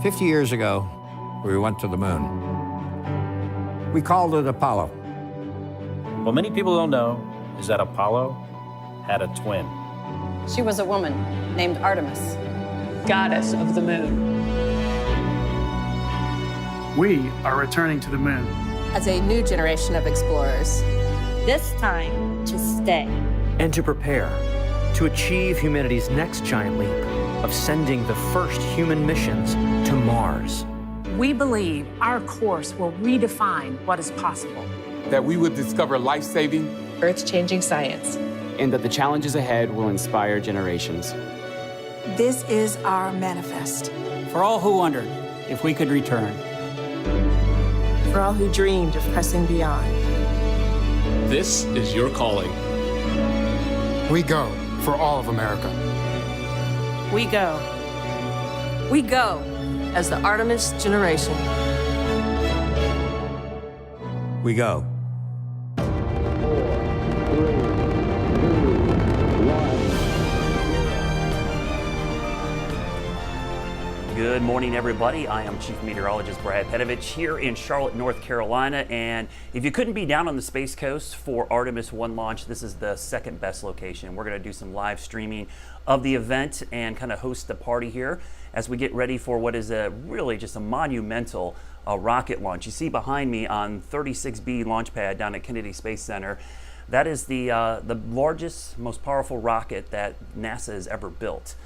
50 years ago, we went to the moon. We called it Apollo. What many people don't know is that Apollo had a twin. She was a woman named Artemis, goddess of the moon. We are returning to the moon. As a new generation of explorers. This time to stay. And to prepare to achieve humanity's next giant leap of sending the first human missions to Mars. We believe our course will redefine what is possible. That we would discover life-saving, Earth-changing science. And that the challenges ahead will inspire generations. This is our manifest. For all who wondered if we could return. For all who dreamed of pressing beyond. This is your calling. We go for all of America. We go. We go as the Artemis generation. We go. Good morning, everybody. I am Chief Meteorologist Panovich here in Charlotte, North Carolina. And if you couldn't be down on the Space Coast for Artemis 1 launch, this is the second best location. We're going to do some live streaming of the event and kind of host the party here as we get ready for what is really just a monumental rocket launch. You see behind me on 36B launch pad down at Kennedy Space Center, that is the largest, most powerful rocket that NASA has ever built.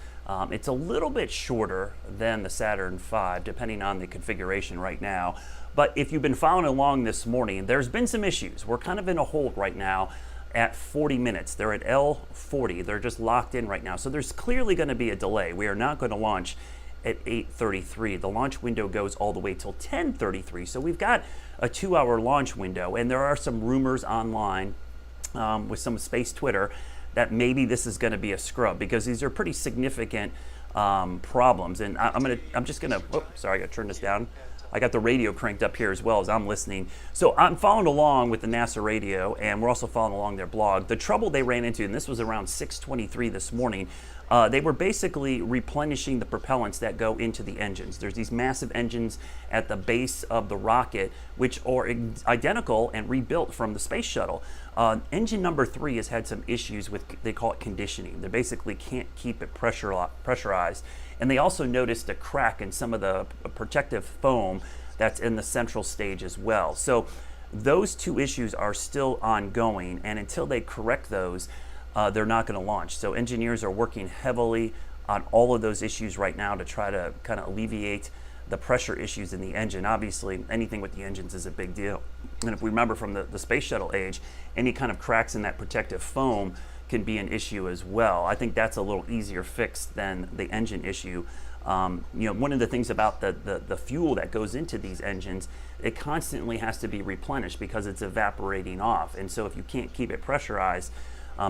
It's a little bit shorter than the Saturn V, depending on the configuration right now. But if you've been following along this morning, there's been some issues. We're kind of in a hold right now at 40 minutes. They're at L40. They're just locked in right now. So there's clearly going to be a delay. We are not going to launch at 8:33. The launch window goes all the way till 10:33. So we've got a 2-hour launch window. And there are some rumors online with some space Twitter that maybe this is going to be a scrub because these are pretty significant problems. And I'm just gonna, oh, sorry, I got to turn this down. I got the radio cranked up here as well as I'm listening. So I'm following along with the NASA radio, and we're also following along their blog. The trouble they ran into, and this was around 6:23 this morning, they were basically replenishing the propellants that go into the engines. There's these massive engines at the base of the rocket, which are identical and rebuilt from the space shuttle. Engine number 3 has had some issues with, they call it conditioning. They basically can't keep it pressurized. And they also noticed a crack in some of the protective foam that's in the central stage as well. So those two issues are still ongoing, and until they correct those, they're not going to launch. So engineers are working heavily on all of those issues right now to try to kind of alleviate the pressure issues in the engine. Obviously, anything with the engines is a big deal. And if we remember from the space shuttle age, any kind of cracks in that protective foam can be an issue as well. I think that's a little easier fix than the engine issue. One of the things about the fuel that goes into these engines, it constantly has to be replenished because it's evaporating off. And so if you can't keep it pressurized,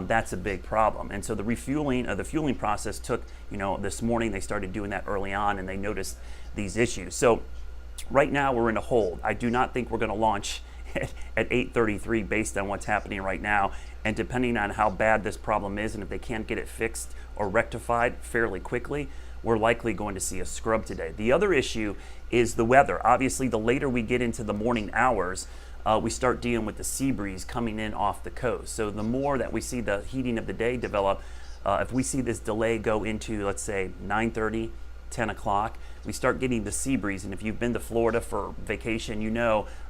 that's a big problem. And so the refueling, the fueling process took, this morning they started doing that early on and they noticed these issues. So right now we're in a hold. I do not think we're going to launch at 8:33 based on what's happening right now. And depending on how bad this problem is and if they can't get it fixed or rectified fairly quickly, we're likely going to see a scrub today. The other issue is the weather. Obviously, the later we get into the morning hours, we start dealing with the sea breeze coming in off the coast. So the more that we see the heating of the day develop, if we see this delay go into, let's say, 9:30, 10 o'clock, we start getting the sea breeze. And if you've been to Florida for vacation,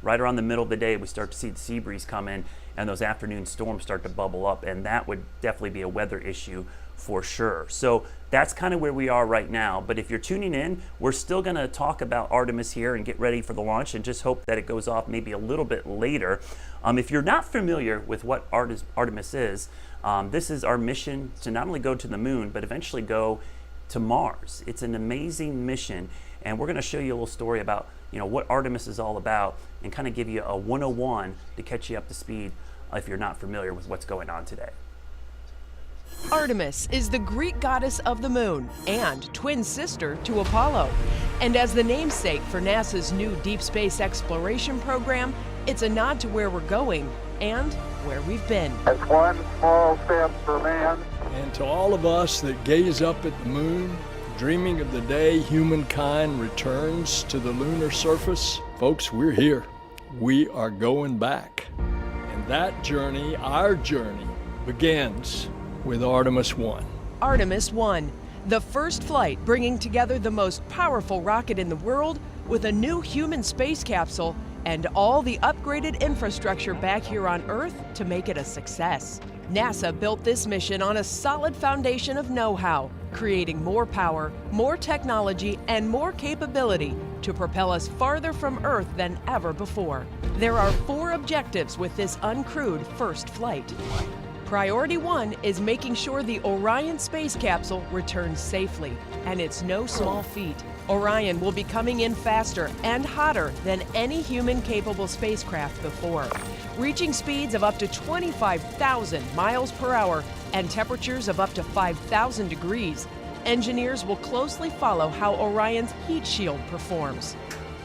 right around the middle of the day, we start to see the sea breeze come in and those afternoon storms start to bubble up. And that would definitely be a weather issue for sure. So that's kind of where we are right now. But if you're tuning in, we're still going to talk about Artemis here and get ready for the launch and just hope that it goes off maybe a little bit later. If you're not familiar with what Artemis is, this is our mission to not only go to the moon, but eventually go to Mars. It's an amazing mission, and we're going to show you a little story about what Artemis is all about and kind of give you a 101 to catch you up to speed if you're not familiar with what's going on today. Artemis is the Greek goddess of the moon and twin sister to Apollo. And as the namesake for NASA's new deep space exploration program, it's a nod to where we're going and where we've been. That's one small step for man. And to all of us that gaze up at the moon, Dreaming of the day humankind returns to the lunar surface? Folks, we're here. We are going back. And that journey, our journey, begins with Artemis 1. Artemis 1, the first flight bringing together the most powerful rocket in the world with a new human space capsule and all the upgraded infrastructure back here on Earth to make it a success. NASA built this mission on a solid foundation of know-how, creating more power, more technology, and more capability to propel us farther from Earth than ever before. There are 4 objectives with this uncrewed first flight. Priority 1 is making sure the Orion space capsule returns safely, and it's no small feat. Orion will be coming in faster and hotter than any human-capable spacecraft before, reaching speeds of up to 25,000 miles per hour and temperatures of up to 5,000 degrees. Engineers will closely follow how Orion's heat shield performs.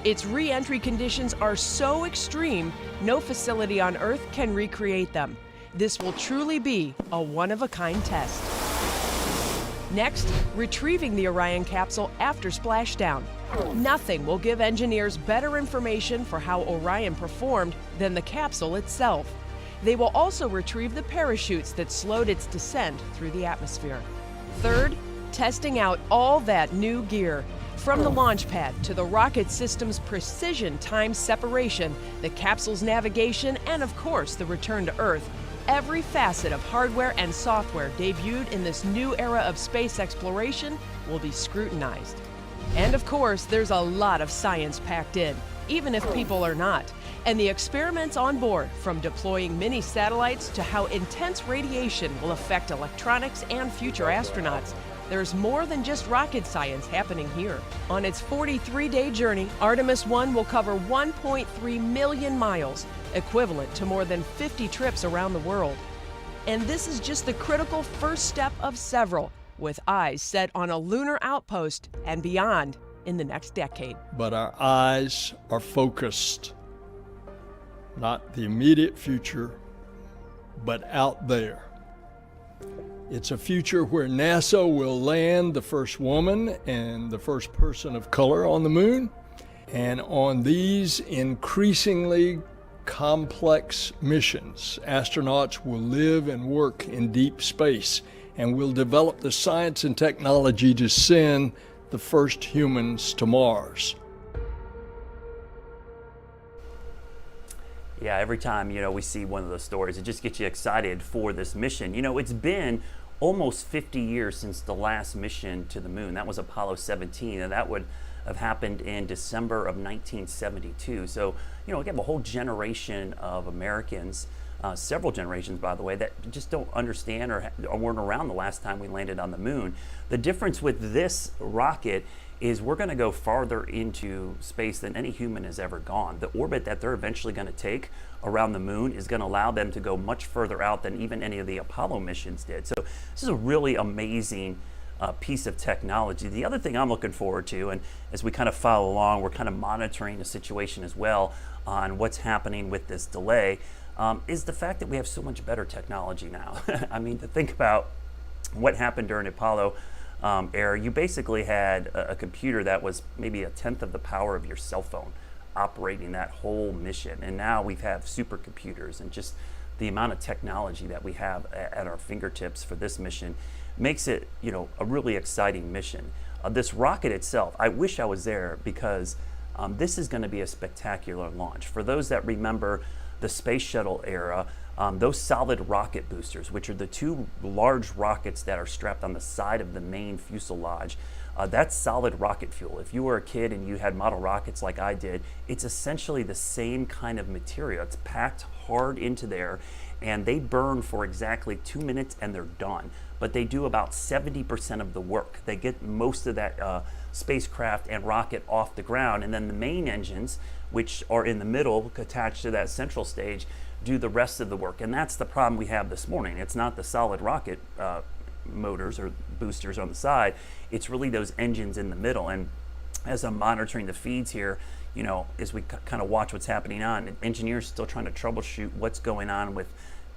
Its re-entry conditions are so extreme, no facility on Earth can recreate them. This will truly be a one-of-a-kind test. Next, retrieving the Orion capsule after splashdown. Nothing will give engineers better information for how Orion performed than the capsule itself. They will also retrieve the parachutes that slowed its descent through the atmosphere. Third, testing out all that new gear. From the launch pad to the rocket system's precision time separation, the capsule's navigation, and of course the return to Earth, every facet of hardware and software debuted in this new era of space exploration will be scrutinized. And of course, there's a lot of science packed in, even if people are not. And the experiments on board, from deploying mini satellites to how intense radiation will affect electronics and future astronauts, there's more than just rocket science happening here. On its 43-day journey, Artemis 1 will cover 1.3 million miles, equivalent to more than 50 trips around the world. And this is just the critical first step of several, with eyes set on a lunar outpost and beyond in the next decade. But our eyes are focused, not the immediate future, but out there. It's a future where NASA will land the first woman and the first person of color on the moon. And on these increasingly complex missions, astronauts will live and work in deep space and will develop the science and technology to send the first humans to Mars. Yeah, every time, we see one of those stories, it just gets you excited for this mission. It's been almost 50 years since the last mission to the moon. That was Apollo 17, and that would have happened in December of 1972. So, we have a whole generation of Americans, several generations, by the way, that just don't understand or weren't around the last time we landed on the moon. The difference with this rocket is we're going to go farther into space than any human has ever gone. The orbit that they're eventually going to take around the moon is going to allow them to go much further out than even any of the Apollo missions did. So this is a really amazing piece of technology. The other thing I'm looking forward to, and as we kind of follow along, we're kind of monitoring the situation as well on what's happening with this delay, is the fact that we have so much better technology now. I mean, to think about what happened during Apollo era, you basically had a computer that was maybe 1/10 of the power of your cell phone operating that whole mission. And now we have supercomputers, and just the amount of technology that we have at our fingertips for this mission makes it, a really exciting mission. This rocket itself, I wish I was there, because this is going to be a spectacular launch. For those that remember the space shuttle era, those solid rocket boosters, which are the 2 large rockets that are strapped on the side of the main fuselage, that's solid rocket fuel. If you were a kid and you had model rockets like I did, it's essentially the same kind of material. It's packed hard into there, and they burn for exactly 2 minutes and they're done. But they do about 70% of the work. They get most of that spacecraft and rocket off the ground, and then the main engines, which are in the middle attached to that central stage, do the rest of the work. And that's the problem we have this morning. It's not the solid rocket motors or boosters on the side. It's really those engines in the middle. And as I'm monitoring the feeds here, as we kind of watch what's happening on, engineers still trying to troubleshoot what's going on with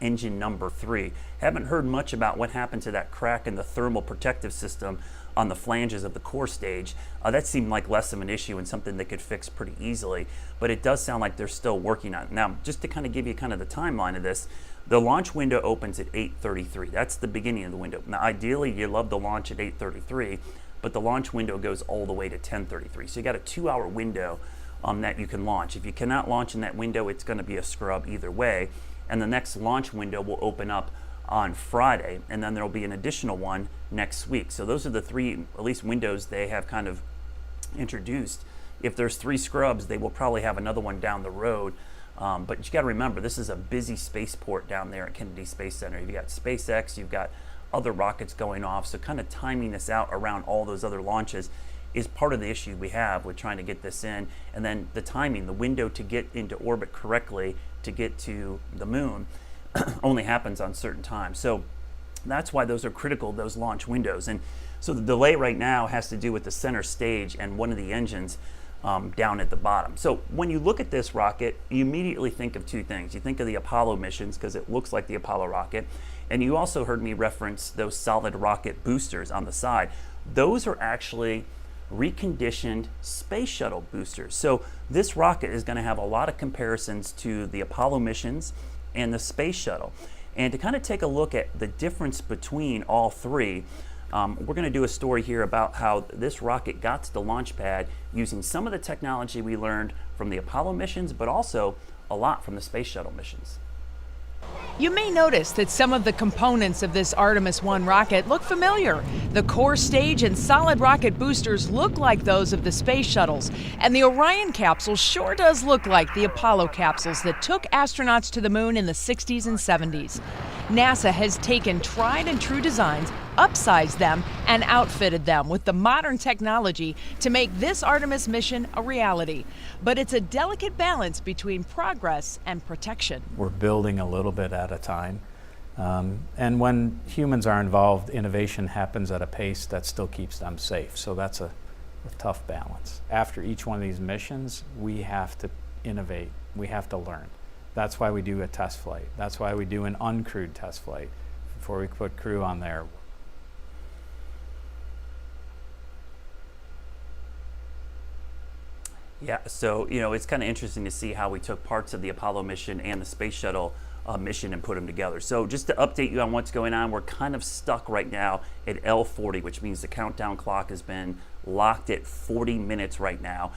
engine number 3. Haven't heard much about what happened to that crack in the thermal protective system on the flanges of the core stage. That seemed like less of an issue and something they could fix pretty easily, but it does sound like they're still working on it. Now, just to kind of give you kind of the timeline of this, the launch window opens at 8:33. That's the beginning of the window. Now, ideally, you love to launch at 8:33, but the launch window goes all the way to 10:33. So you got a 2-hour window that you can launch. If you cannot launch in that window, it's going to be a scrub either way. And the next launch window will open up on Friday, and then there'll be an additional one next week. So those are the 3, at least, windows they have kind of introduced. If there's 3 scrubs, they will probably have another one down the road. But you got to remember, this is a busy spaceport down there at Kennedy Space Center. You've got SpaceX, you've got other rockets going off, so kind of timing this out around all those other launches is part of the issue we have with trying to get this in. And then the timing, the window to get into orbit correctly to get to the moon only happens on certain times. So that's why those are critical, those launch windows. And so the delay right now has to do with the center stage and one of the engines down at the bottom. So when you look at this rocket, you immediately think of 2 things. You think of the Apollo missions because it looks like the Apollo rocket. And you also heard me reference those solid rocket boosters on the side. Those are actually reconditioned space shuttle boosters. So this rocket is going to have a lot of comparisons to the Apollo missions and the space shuttle. And to kind of take a look at the difference between all 3, we're going to do a story here about how this rocket got to the launch pad using some of the technology we learned from the Apollo missions, but also a lot from the space shuttle missions. You may notice that some of the components of this Artemis 1 rocket look familiar. The core stage and solid rocket boosters look like those of the space shuttles, and the Orion capsule sure does look like the Apollo capsules that took astronauts to the moon in the 60s and 70s. NASA has taken tried and true designs, upsized them, and outfitted them with the modern technology to make this Artemis mission a reality. But it's a delicate balance between progress and protection. We're building a little bit at a time. And when humans are involved, innovation happens at a pace that still keeps them safe. So that's a tough balance. After each one of these missions, we have to innovate. We have to learn. That's why we do a test flight. That's why we do an uncrewed test flight before we put crew on there. Yeah, so it's kind of interesting to see how we took parts of the Apollo mission and the space shuttle mission and put them together. So just to update you on what's going on, we're kind of stuck right now at L40, which means the countdown clock has been locked at 40 minutes right now.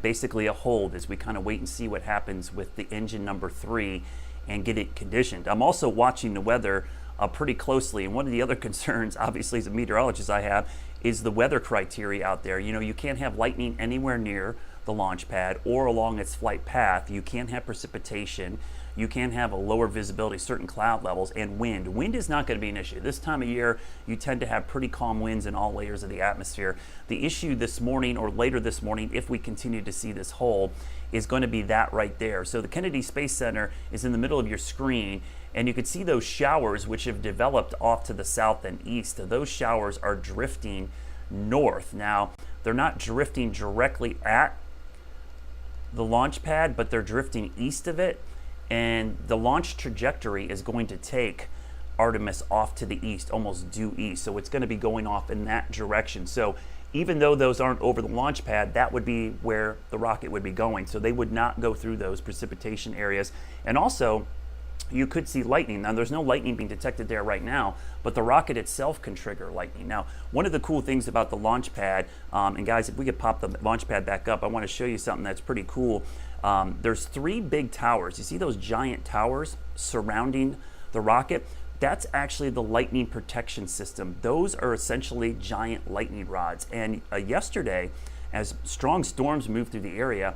Basically a hold as we kind of wait and see what happens with the engine number 3 and get it conditioned. I'm also watching the weather pretty closely, and one of the other concerns, obviously as a meteorologist I have, is the weather criteria out there. You can't have lightning anywhere near the launch pad or along its flight path. You can't have precipitation. You can have a lower visibility, certain cloud levels, and wind. Wind is not going to be an issue. This time of year, you tend to have pretty calm winds in all layers of the atmosphere. The issue this morning or later this morning, if we continue to see this hold, is going to be that right there. So the Kennedy Space Center is in the middle of your screen, and you can see those showers which have developed off to the south and east. Those showers are drifting north. Now, they're not drifting directly at the launch pad, but they're drifting east of it. And the launch trajectory is going to take Artemis off to the east, almost due east. So it's going to be going off in that direction. So even though those aren't over the launch pad, that would be where the rocket would be going. So they would not go through those precipitation areas. And also, you could see lightning. Now, there's no lightning being detected there right now, but the rocket itself can trigger lightning. Now, one of the cool things about the launch pad, and guys, if we could pop the launch pad back up, I want to show you something that's pretty cool. There's 3 big towers. You see those giant towers surrounding the rocket? That's actually the lightning protection system. Those are essentially giant lightning rods. And yesterday, as strong storms moved through the area,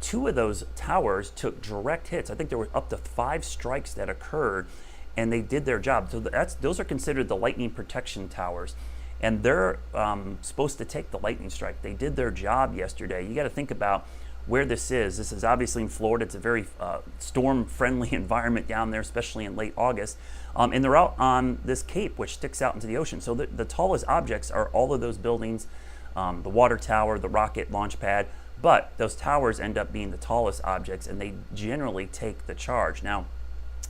2 of those towers took direct hits. I think there were up to 5 strikes that occurred, and they did their job. So those are considered the lightning protection towers, and they're supposed to take the lightning strike. They did their job yesterday. You got to think about where this is. This is obviously in Florida. It's a very storm-friendly environment down there, especially in late August. And they're out on this cape, which sticks out into the ocean. So the tallest objects are all of those buildings, the water tower, the rocket launch pad. But those towers end up being the tallest objects, and they generally take the charge. Now,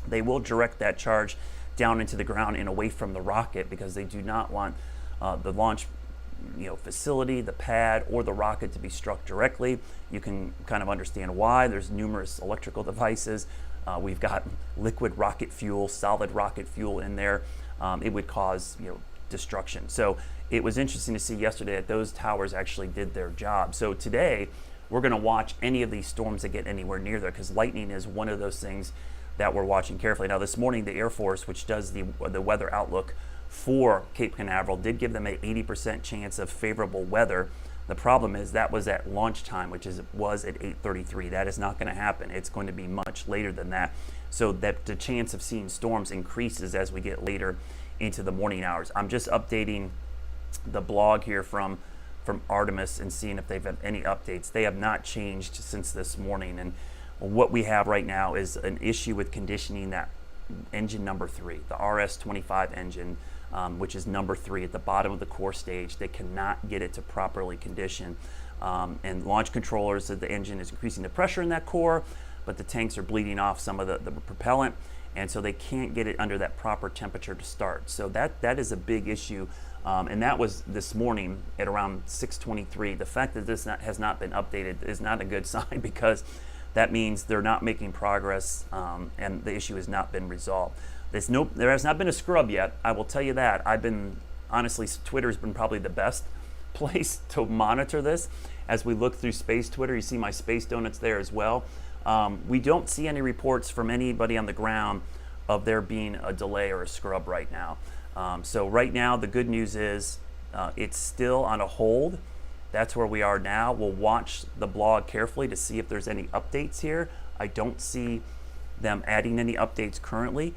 they will direct that charge down into the ground and away from the rocket because they do not want the launch facility, the pad, or the rocket to be struck directly. You can kind of understand why. There's numerous electrical devices. We've got liquid rocket fuel, solid rocket fuel in there. It would cause destruction. So it was interesting to see yesterday that those towers actually did their job. So today we're going to watch any of these storms that get anywhere near there, because lightning is one of those things that we're watching carefully. Now this morning the Air Force, which does the weather outlook for Cape Canaveral, did give them an 80% chance of favorable weather. The problem is that was at launch time, which was at 8:33. That is not going to happen. It's going to be much later than that. So that the chance of seeing storms increases as we get later into the morning hours. I'm just updating the blog here from Artemis and seeing if they've had any updates. They have not changed since this morning, and what we have right now is an issue with conditioning that engine number 3, the Rs25 engine, which is number 3 at the bottom of the core stage. They cannot get it to properly condition. And launch controllers said the engine is increasing the pressure in that core, but the tanks are bleeding off some of the propellant, and so they can't get it under that proper temperature to start. So that is a big issue, and that was this morning at around 6:23. The fact that this has not been updated is not a good sign, because that means they're not making progress, and the issue has not been resolved. There has not been a scrub yet, I will tell you that. Honestly, Twitter's been probably the best place to monitor this. As we look through space Twitter, you see my space donuts there as well. We don't see any reports from anybody on the ground of there being a delay or a scrub right now. So right now, the good news is it's still on a hold. That's where we are now. We'll watch the blog carefully to see if there's any updates here. I don't see them adding any updates currently.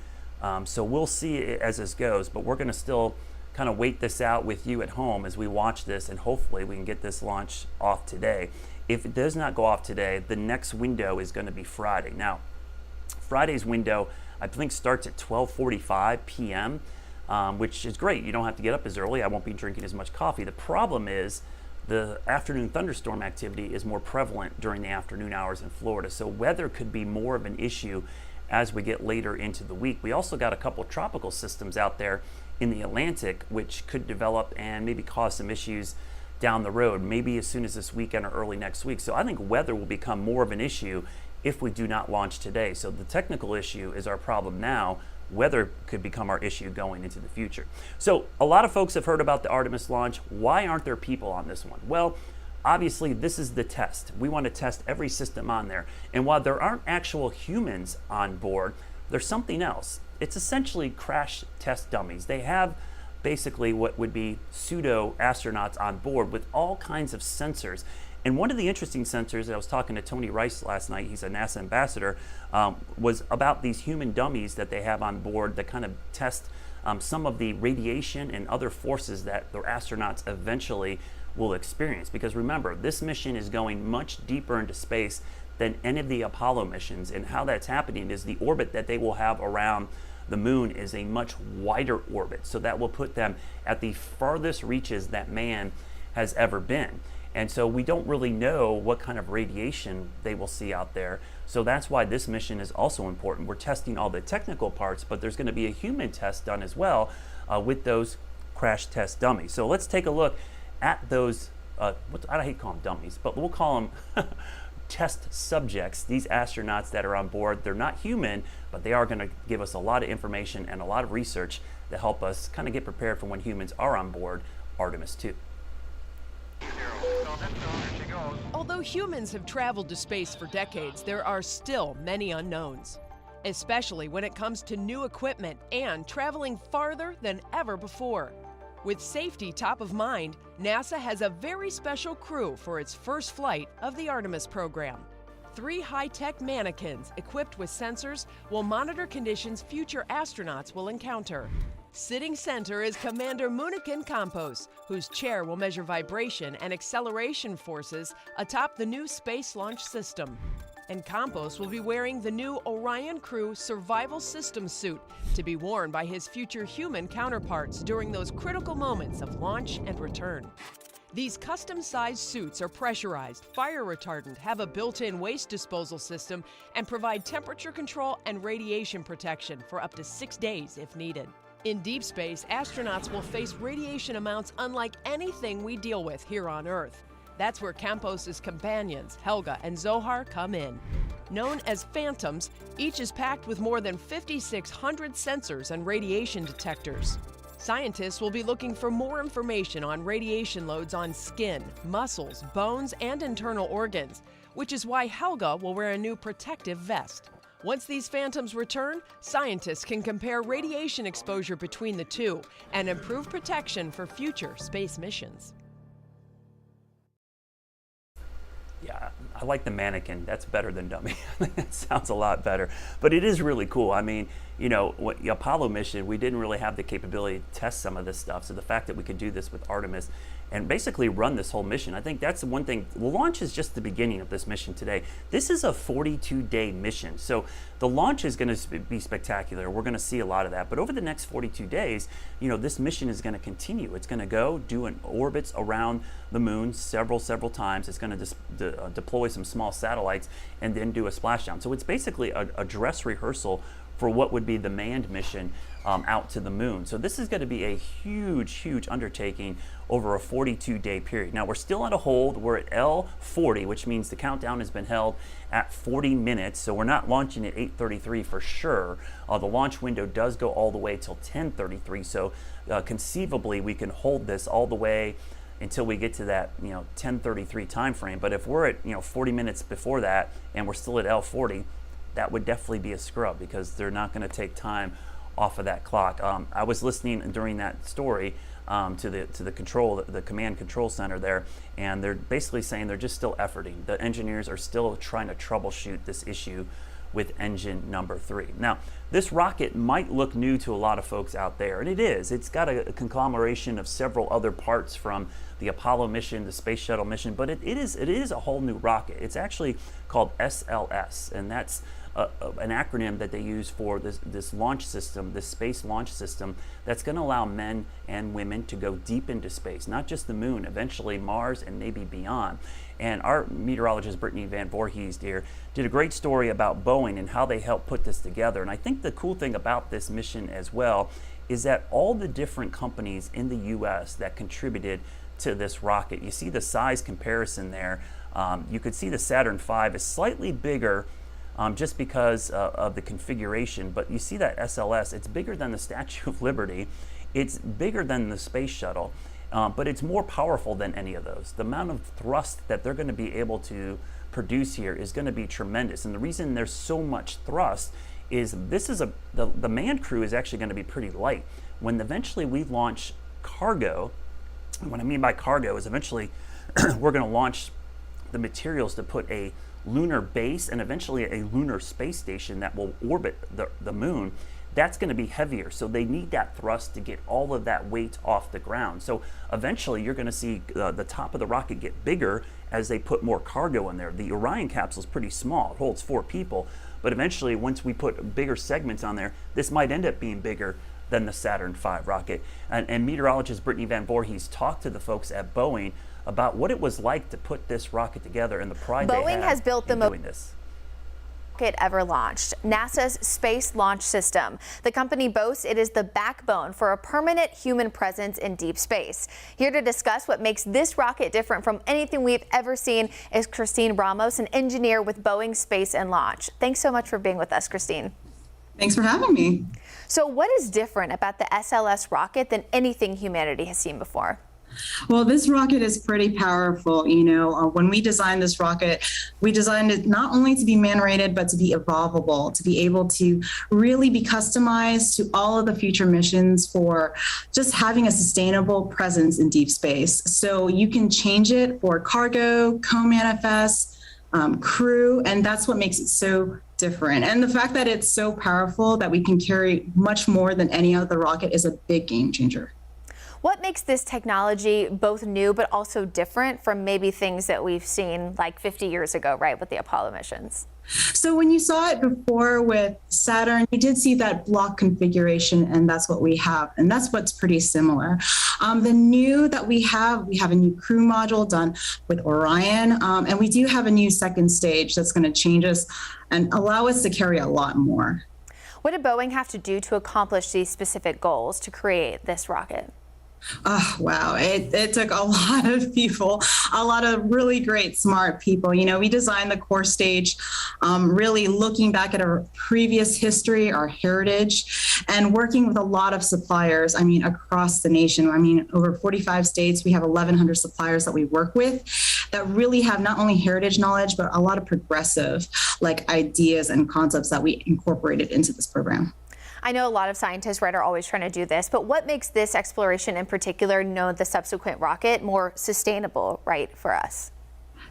So we'll see as this goes, but we're going to still kind of wait this out with you at home as we watch this, and hopefully we can get this launch off today. If it does not go off today, the next window is going to be Friday. Now, Friday's window, I think, starts at 12:45 p.m., which is great. You don't have to get up as early. I won't be drinking as much coffee. The problem is the afternoon thunderstorm activity is more prevalent during the afternoon hours in Florida, so weather could be more of an issue as we get later into the week. We also got a couple of tropical systems out there in the Atlantic, which could develop and maybe cause some issues down the road, maybe as soon as this weekend or early next week. So I think weather will become more of an issue if we do not launch today. So the technical issue is our problem now. Weather could become our issue going into the future. So a lot of folks have heard about the Artemis launch. Why aren't there people on this one? Well, obviously this is the test. We want to test every system on there. And while there aren't actual humans on board, there's something else. It's essentially crash test dummies. They have basically what would be pseudo astronauts on board with all kinds of sensors. And one of the interesting sensors that I was talking to Tony Rice last night, he's a NASA ambassador, was about these human dummies that they have on board that kind of test some of the radiation and other forces that the astronauts eventually will experience. Because remember, this mission is going much deeper into space than any of the Apollo missions, and how that's happening is the orbit that they will have around the moon is a much wider orbit. So that will put them at the farthest reaches that man has ever been. And so we don't really know what kind of radiation they will see out there. So that's why this mission is also important. We're testing all the technical parts, but there's going to be a human test done as well with those crash test dummies. So let's take a look at those, I hate calling them dummies, but we'll call them test subjects, these astronauts that are on board. They're not human, but they are going to give us a lot of information and a lot of research to help us kind of get prepared for when humans are on board Artemis 2. Although humans have traveled to space for decades, there are still many unknowns, especially when it comes to new equipment and traveling farther than ever before. With safety top of mind, NASA has a very special crew for its first flight of the Artemis program. 3 high-tech mannequins equipped with sensors will monitor conditions future astronauts will encounter. Sitting center is Commander Munikin Campos, whose chair will measure vibration and acceleration forces atop the new Space Launch System. And Campos will be wearing the new Orion Crew Survival System suit to be worn by his future human counterparts during those critical moments of launch and return. These custom-sized suits are pressurized, fire retardant, have a built-in waste disposal system, and provide temperature control and radiation protection for up to 6 days if needed. In deep space, astronauts will face radiation amounts unlike anything we deal with here on Earth. That's where Campos's companions, Helga and Zohar, come in. Known as Phantoms, each is packed with more than 5,600 sensors and radiation detectors. Scientists will be looking for more information on radiation loads on skin, muscles, bones, and internal organs, which is why Helga will wear a new protective vest. Once these Phantoms return, scientists can compare radiation exposure between the two and improve protection for future space missions. Yeah, I like the mannequin. That's better than dummy. That sounds a lot better. But it is really cool. I mean, you know, the Apollo mission, we didn't really have the capability to test some of this stuff. So the fact that we could do this with Artemis and basically run this whole mission, I think that's the one thing. The launch is just the beginning of this mission today. This is a 42-day mission. So the launch is going to be spectacular. We're going to see a lot of that. But over the next 42 days, you know, this mission is going to continue. It's going to go do an orbits around the moon several times. It's going to deploy some small satellites and then do a splashdown. So it's basically a dress rehearsal for what would be the manned mission out to the moon. So this is going to be a huge undertaking over a 42-day period. Now we're still at a hold. We're at L40, which means the countdown has been held at 40 minutes. So we're not launching at 8:33 for sure. The launch window does go all the way till 10:33. So conceivably we can hold this all the way until we get to that 10:33 time frame. But if we're at 40 minutes before that and we're still at L40, that would definitely be a scrub because they're not going to take time off of that clock. I was listening during that story to the command control center there, and they're basically saying they're just still efforting. The engineers are still trying to troubleshoot this issue with engine number 3. Now, this rocket might look new to a lot of folks out there, and it is. It's got a conglomeration of several other parts from the Apollo mission, the Space Shuttle mission, but it is a whole new rocket. It's actually called SLS, and that's an acronym that they use for this launch system, this space launch system that's going to allow men and women to go deep into space, not just the moon, eventually Mars and maybe beyond. And our meteorologist Brittany Van Voorhees here did a great story about Boeing and how they helped put this together. And I think the cool thing about this mission as well is that all the different companies in the US that contributed to this rocket, you see the size comparison there. You could see the Saturn V is slightly bigger just because of the configuration, but you see that SLS, it's bigger than the Statue of Liberty, it's bigger than the Space Shuttle, but it's more powerful than any of those. The amount of thrust that they're going to be able to produce here is going to be tremendous, and the reason there's so much thrust is the manned crew is actually going to be pretty light. When eventually we launch cargo, and what I mean by cargo is eventually we're going to launch the materials to put a lunar base and eventually a lunar space station that will orbit the moon. That's going to be heavier, so they need that thrust to get all of that weight off the ground. So eventually you're going to see the top of the rocket get bigger as they put more cargo in there. The Orion capsule is pretty small, it holds 4 people, but eventually once we put bigger segments on there, this might end up being bigger than the Saturn V rocket. And meteorologist Brittany Van Voorhees talked to the folks at Boeing about what it was like to put this rocket together and the pride Boeing they had has built in doing this. Rocket ever launched, NASA's Space Launch System. The company boasts it is the backbone for a permanent human presence in deep space. Here to discuss what makes this rocket different from anything we've ever seen is Christine Ramos, an engineer with Boeing Space and Launch. Thanks so much for being with us, Christine. Thanks for having me. So what is different about the SLS rocket than anything humanity has seen before? Well, this rocket is pretty powerful. You know, when we designed this rocket, we designed it not only to be man-rated, but to be evolvable, to be able to really be customized to all of the future missions for just having a sustainable presence in deep space. So you can change it for cargo, co-manifest, crew, and that's what makes it so different. And the fact that it's so powerful that we can carry much more than any other rocket is a big game changer. What makes this technology both new but also different from maybe things that we've seen like 50 years ago, right, with the Apollo missions? So when you saw it before with Saturn, you did see that block configuration, and that's what we have. And that's what's pretty similar. The new that we have a new crew module done with Orion, and we do have a new second stage that's going to change us and allow us to carry a lot more. What did Boeing have to do to accomplish these specific goals to create this rocket? Oh, wow. It took a lot of people, a lot of really great, smart people. You know, we designed the core stage really looking back at our previous history, our heritage, and working with a lot of suppliers, I mean, across the nation. I mean, over 45 states, we have 1,100 suppliers that we work with that really have not only heritage knowledge, but a lot of progressive like ideas and concepts that we incorporated into this program. I know a lot of scientists, right, are always trying to do this, but what makes this exploration in particular, the subsequent rocket, more sustainable, right, for us?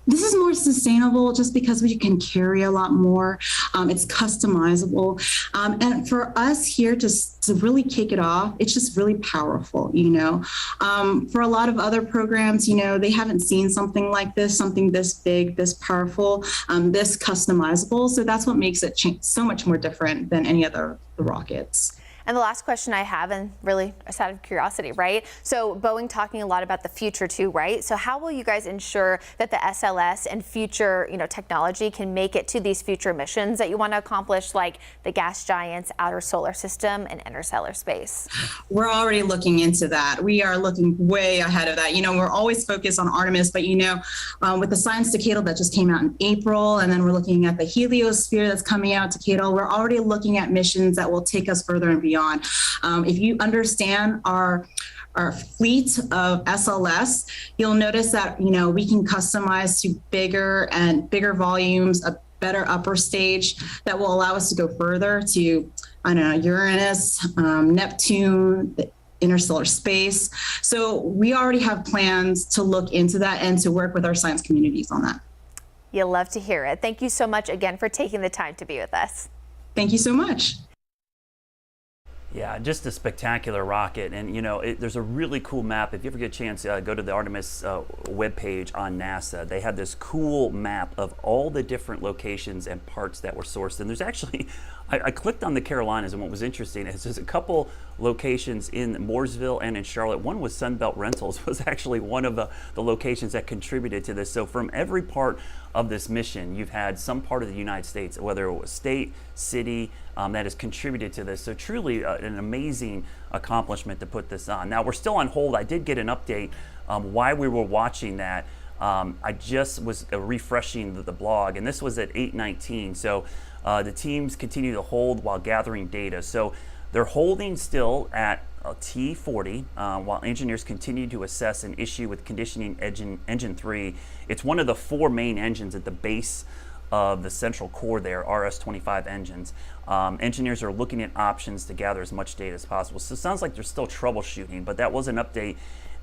This is more sustainable just because we can carry a lot more. It's customizable. And for us here to really kick it off, it's just really powerful, you know. For a lot of other programs, you know, they haven't seen something like this, something this big, this powerful, this customizable. So that's what makes it so much more different than any other rockets. And the last question I have, and really just out of curiosity, right? So Boeing talking a lot about the future too, right? So how will you guys ensure that the SLS and future, technology can make it to these future missions that you want to accomplish, like the gas giants, outer solar system, and interstellar space? We're already looking into that. We are looking way ahead of that. You know, we're always focused on Artemis, but with the science decadal that just came out in April, and then we're looking at the heliosphere that's coming out decadal, we're already looking at missions that will take us further and beyond. If you understand our fleet of SLS, you'll notice that, we can customize to bigger volumes, a better upper stage that will allow us to go further to, Uranus, Neptune, the interstellar space. So we already have plans to look into that and to work with our science communities on that. You'll love to hear it. Thank you so much again for taking the time to be with us. Thank you so much. Yeah, just a spectacular rocket. And, there's a really cool map. If you ever get a chance, go to the Artemis webpage on NASA. They have this cool map of all the different locations and parts that were sourced. And there's actually, I clicked on the Carolinas, and what was interesting is there's a couple locations in Mooresville and in Charlotte. One was Sunbelt Rentals, was actually one of the locations that contributed to this. So from every part of this mission, you've had some part of the United States, whether it was state, city, that has contributed to this. So truly an amazing accomplishment to put this on. Now we're still on hold. I did get an update while we were watching that. I just was refreshing the blog, and this was at 8:19. So the teams continue to hold while gathering data. So they're holding still at T40 while engineers continue to assess an issue with conditioning engine 3. It's one of the 4 main engines at the base of the central core there, Rs25 engines. Engineers are looking at options to gather as much data as possible. So it sounds like they're still troubleshooting, but that was an update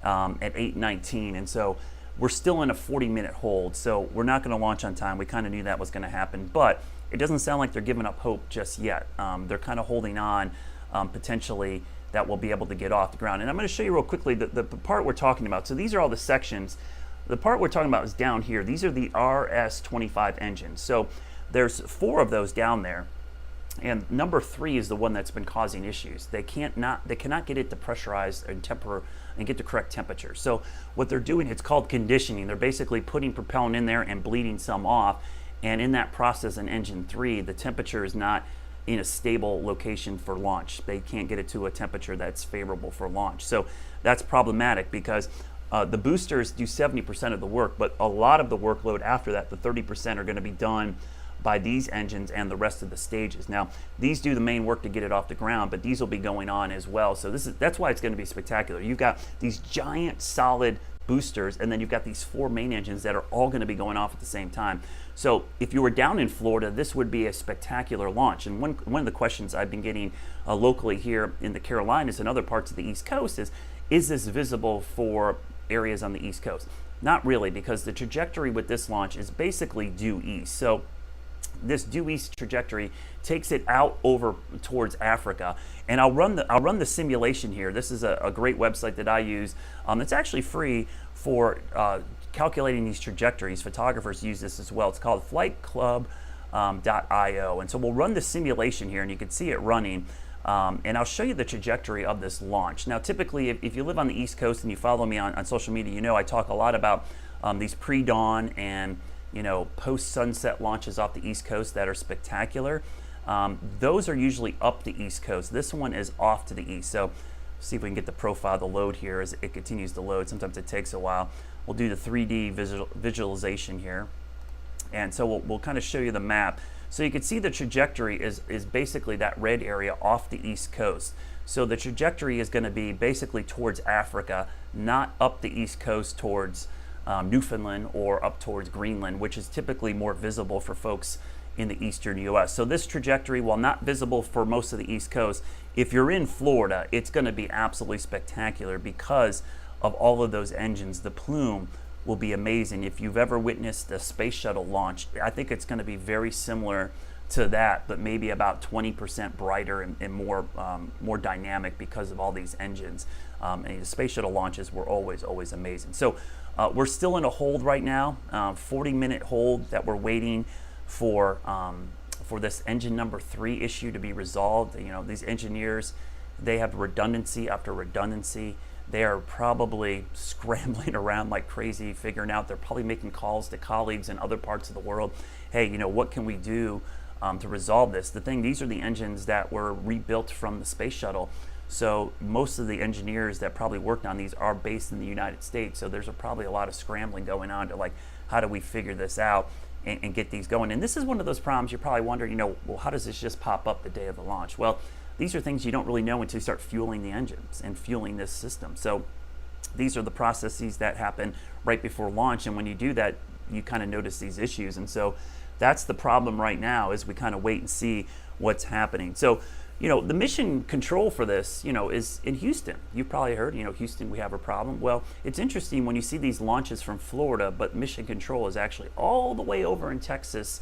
at 8:19. And so we're still in a 40-minute hold. So we're not going to launch on time. We kind of knew that was going to happen, but it doesn't sound like they're giving up hope just yet. They're kind of holding on, potentially that we'll be able to get off the ground. And I'm going to show you real quickly the part we're talking about. So these are all the sections. The part we're talking about is down here. These are the Rs25 engines. So there's 4 of those down there, and number 3 is the one that's been causing issues. They cannot get it to pressurize and temper and get the correct temperature. So what they're doing, it's called conditioning. They're basically putting propellant in there and bleeding some off, and in that process in engine 3, the temperature is not in a stable location for launch. They can't get it to a temperature that's favorable for launch. So that's problematic because the boosters do 70% of the work, but a lot of the workload after that, the 30%, are going to be done by these engines and the rest of the stages. Now, these do the main work to get it off the ground, but these will be going on as well. So that's why it's going to be spectacular. You've got these giant solid boosters, and then you've got these 4 main engines that are all going to be going off at the same time. So if you were down in Florida, this would be a spectacular launch. And one of the questions I've been getting locally here in the Carolinas and other parts of the East Coast is this visible for areas on the East Coast? Not really, because the trajectory with this launch is basically due east. So this due east trajectory takes it out over towards Africa. And I'll run the simulation here. This is a great website that I use. It's actually free for calculating these trajectories. Photographers use this as well. It's called flightclub.io. And so we'll run the simulation here, and you can see it running. And I'll show you the trajectory of this launch. Now, typically, if you live on the East Coast and you follow me on social media, I talk a lot about these pre-dawn and post-sunset launches off the East Coast that are spectacular. Those are usually up the East Coast. This one is off to the east. So see if we can get the profile of the load here as it continues to load. Sometimes it takes a while. We'll do the 3D visualization here. And so we'll kind of show you the map. So you can see the trajectory is basically that red area off the East Coast. So the trajectory is going to be basically towards Africa, not up the East Coast towards Newfoundland or up towards Greenland, which is typically more visible for folks in the eastern US. So this trajectory, while not visible for most of the East Coast, if you're in Florida, it's going to be absolutely spectacular because of all of those engines. The plume will be amazing. If you've ever witnessed a space shuttle launch, I think it's going to be very similar to that, but maybe about 20% brighter and more dynamic because of all these engines. And the space shuttle launches were always amazing. So we're still in a hold right now, 40-minute hold that we're waiting for this engine number 3 issue to be resolved. You know, these engineers, they have redundancy after redundancy. They are probably scrambling around like crazy, figuring out, they're probably making calls to colleagues in other parts of the world. Hey, you know, what can we do to resolve this? The thing, these are the engines that were rebuilt from the space shuttle. So most of the engineers that probably worked on these are based in the United States. So there's probably a lot of scrambling going on to like, how do we figure this out and get these going? And this is one of those problems you're probably wondering, you know, well, how does this just pop up the day of the launch? Well, these are things you don't really know until you start fueling the engines and fueling this system. So these are the processes that happen right before launch. And when you do that, you kind of notice these issues. And so that's the problem right now, is we kind of wait and see what's happening. So, you know, the mission control for this, you know, is in Houston. You've probably heard, you know, Houston, we have a problem. Well, it's interesting when you see these launches from Florida, but mission control is actually all the way over in Texas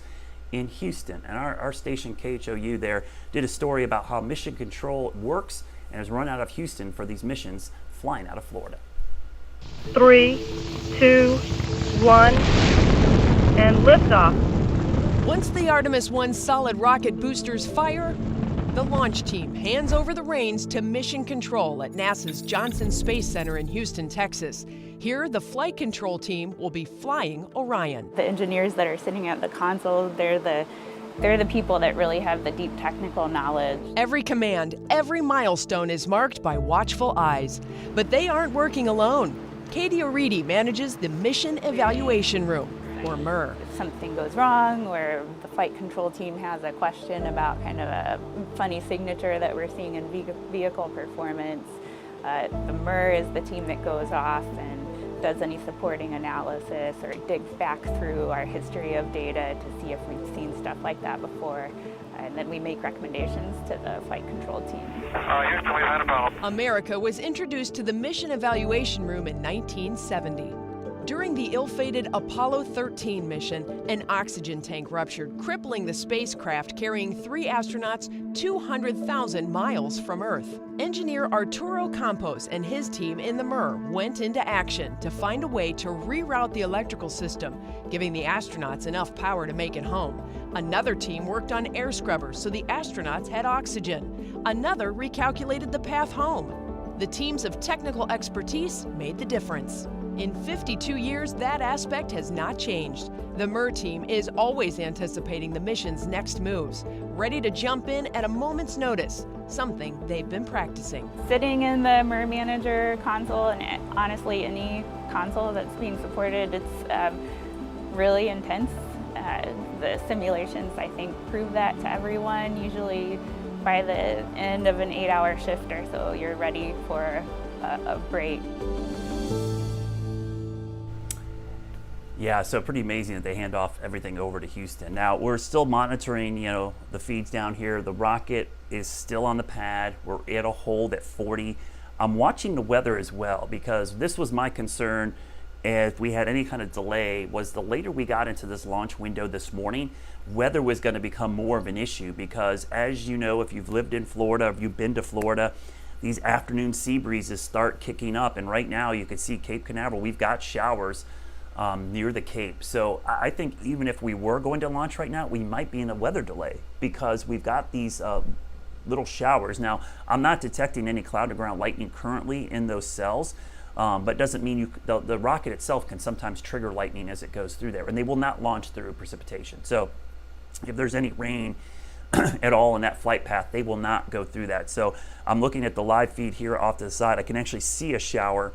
in Houston. And our station, KHOU, there did a story about how mission control works and is run out of Houston for these missions flying out of Florida. 3, 2, 1, and liftoff. Once the Artemis 1 solid rocket boosters fire, the launch team hands over the reins to mission control at NASA's Johnson Space Center in Houston, Texas. Here, the flight control team will be flying Orion. The engineers that are sitting at the console, they're the people that really have the deep technical knowledge. Every command, every milestone is marked by watchful eyes. But they aren't working alone. Katie O'Reedy manages the Mission Evaluation Room, or MER. If something goes wrong, or the flight control team has a question about kind of a funny signature that we're seeing in vehicle performance, the MER is the team that goes off and does any supporting analysis or digs back through our history of data to see if we've seen stuff like that before. And then we make recommendations to the flight control team. Houston, we've had a problem. America was introduced to the Mission Evaluation Room in 1970. During the ill-fated Apollo 13 mission, an oxygen tank ruptured, crippling the spacecraft carrying 3 astronauts 200,000 miles from Earth. Engineer Arturo Campos and his team in the MER went into action to find a way to reroute the electrical system, giving the astronauts enough power to make it home. Another team worked on air scrubbers so the astronauts had oxygen. Another recalculated the path home. The teams of technical expertise made the difference. In 52 years, that aspect has not changed. The MER team is always anticipating the mission's next moves, ready to jump in at a moment's notice, something they've been practicing. Sitting in the MER manager console, and honestly any console that's being supported, it's really intense. The simulations, I think, prove that to everyone. Usually by the end of an 8-hour shift or so, you're ready for a break. Yeah, so pretty amazing that they hand off everything over to Houston. Now, we're still monitoring, you know, the feeds down here. The rocket is still on the pad. We're at a hold at 40. I'm watching the weather as well, because this was my concern if we had any kind of delay, was the later we got into this launch window this morning, weather was going to become more of an issue, because as you know, if you've lived in Florida, if you've been to Florida, these afternoon sea breezes start kicking up. And right now you can see Cape Canaveral, we've got showers near the Cape. So I think even if we were going to launch right now, we might be in a weather delay, because we've got these little showers. Now, I'm not detecting any cloud-to-ground lightning currently in those cells, but doesn't mean the rocket itself can sometimes trigger lightning as it goes through there, and they will not launch through precipitation. So if there's any rain at all in that flight path. They will not go through that. So I'm looking at the live feed here off to the side. I can actually see a shower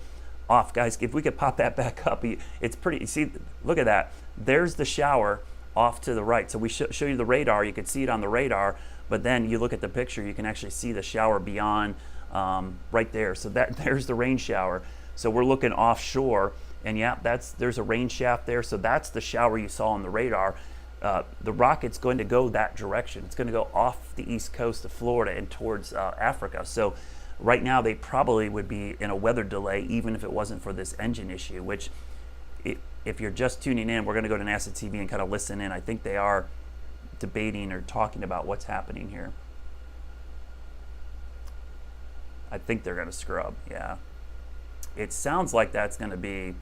off. Guys, if we could pop that back up, it's pretty, you see, look at that. There's the shower off to the right. So we show you the radar. You can see it on the radar, but then you look at the picture, you can actually see the shower beyond right there. So there's the rain shower. So we're looking offshore, and yeah, there's a rain shaft there. So that's the shower you saw on the radar. The rocket's going to go that direction. It's going to go off the east coast of Florida and towards Africa. So right now they probably would be in a weather delay even if it wasn't for this engine issue, which if you're just tuning in, we're going to go to NASA TV and kind of listen in. I think they are debating or talking about what's happening here. I think they're going to scrub, yeah. It sounds like that's going to be,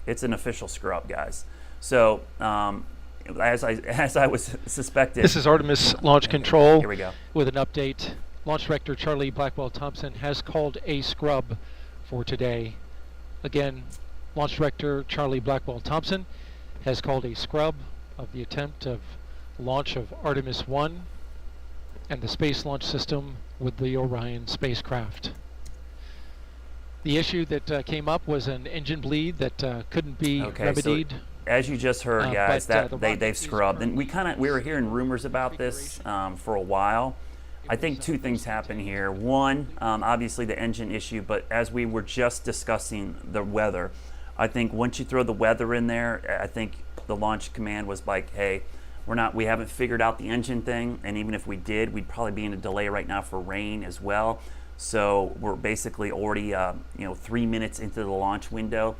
it's an official scrub, guys. So, as I was suspected. This is Artemis Launch Control. Here we go. With an update. Launch Director Charlie Blackwell-Thompson has called a scrub for today. Again, Launch Director Charlie Blackwell-Thompson has called a scrub of the attempt of launch of Artemis 1 and the Space Launch System with the Orion spacecraft. The issue that came up was an engine bleed that couldn't be remedied. So as you just heard, guys, they've scrubbed, and we were hearing rumors about this for a while. I think two things happen here. One, obviously the engine issue, but as we were just discussing the weather, I think once you throw the weather in there, I think the launch command was like, hey, we haven't figured out the engine thing, and even if we did, we'd probably be in a delay right now for rain as well. So we're basically already 3 minutes into the launch window.